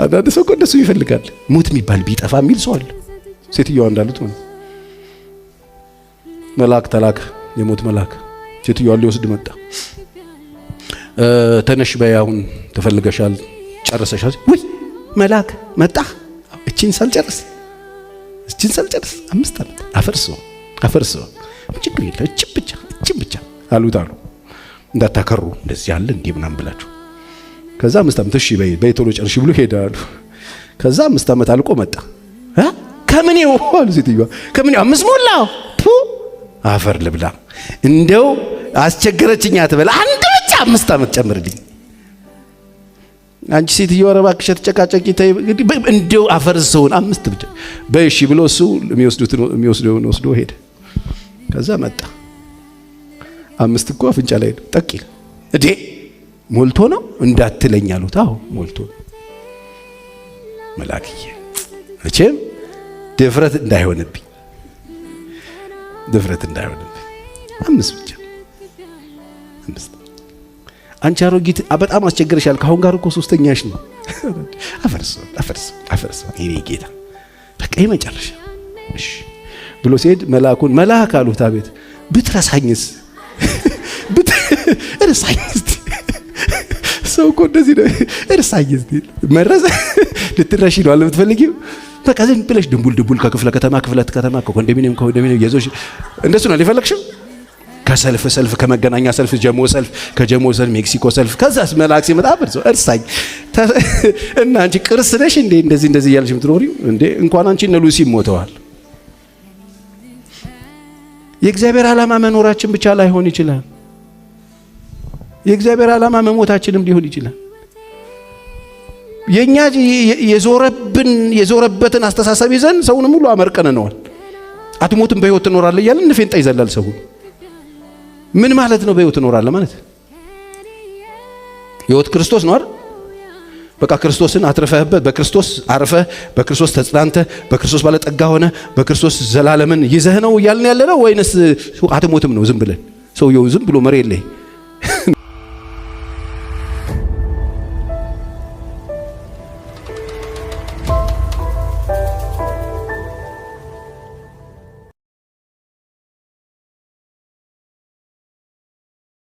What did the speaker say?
አንዳንድ ሰው እንደሱ ይፈልጋል። ሞት የሚባል ቢጠፋ የሚል ሰው አለ። ሴትዮዋ እንዳሉት ማለት መልአክ ተላከ፣ የሞት መልአክ ሴትዮዋን ሊወስድ መጣ። ተነሽ በይ አሁን ተፈልገሻል ጨርሰሻል። ወይ መልአክ መጣ። እቺን ሳልጨርስ 5 ዓመት አፈርሶ ችግር የለ እቺን ብቻ አሉት አሉ። እንዳታከሩ እንደዚህ ያለ እንዴ ምናምን ብላችሁ ከዛ 5 ዓመት እሺ በይ ቶሎ ጨርሺ ብሎ ሄዳሉ። ከዛ 5 ዓመት አልቆ መጣ። ከምን ይወል ሴትዮዋ ከምን 5 ሞላው አፈር ልብላ እንደው አስቸገረችኝ አትበል አንድ ብቻ 5 ዓመት ጨምርልኝ። አንቺ ሴትዮዋ ረባክሽ ተጨቃጨቂ ተይ እንደው አፈርሰውን 5 ብቻ በእሺ ብሎ እሱ የሚወስደውን ወስዶ ሄደ። ከዛ መጣ 5 እኮ አፍንጫ ላይ ነው ጠቂል እዴ ሞልቶ ነው እንዳትለኝ አሉት። አዎ ሞልቶ መልአክዬ እቺም ድፍረት እንዳይሆንብኝ 5 ብቻ 5 አንቺ አሮጊት በጣም አስቸግረሻል። ካሁን ጋር እኮ 3ኛሽ ነው። አፈርስ ይሄ ጌታ በቃ የመጨረሻ እሺ ብሎ ሲሄድ መልአክ አሉት። አቤት ብትረሳኝስ እርሳኝስ ሰው እኮ እንደዚህ ነው። እርሳኝስ መረዘ ልትረሺ ነው አለ የምትፈልጊው በቃ ዝም ብለሽ ድንቡል ከክፍለ ከተማ ከኮንዶሚኒየም የዞሽ እንደሱ ነው ሊፈልግሽው። ከሰልፍ ከመገናኛ ሰልፍ ከጀሞ ሰልፍ ሜክሲኮ ሰልፍ ከዛስ መልአክ ሲመጣ አብርሶ እርሳኝ እና አንቺ ቅርስ ነሽ እንዴ እንደዚህ እያልሽ የምትኖሪው እንዴ? እንኳን አንቺ እነ ሉሲ ሞተዋል። የእግዚአብሔር ዓላማ መኖራችን ብቻ ላይሆን ይችላል። የእግዚአብሔር ዓላማ መሞታችንም ሊሆን ይችላል። የኛ የዞረበትን አስተሳሰብ ይዘን ሰውን ሙሉ አመርቀነዋል። አትሞትም በህይወት ትኖራለህ እያልን ንፌንጣ ይዘላል ሰው። ምን ማለት ነው በህይወት ትኖራለህ ማለት? ህይወት ክርስቶስ ነው አይደል? በቃ ክርስቶስን አትርፈህበት በክርስቶስ አርፈህ በክርስቶስ ተጽናንተህ በክርስቶስ ባለጠጋ ሆነ በክርስቶስ ዘላለምን ይዘህ ነው እያልን ያለ ነው ወይንስ አትሞትም ነው ዝም ብለን? ሰውየው ዝም ብሎ መሬት ላይ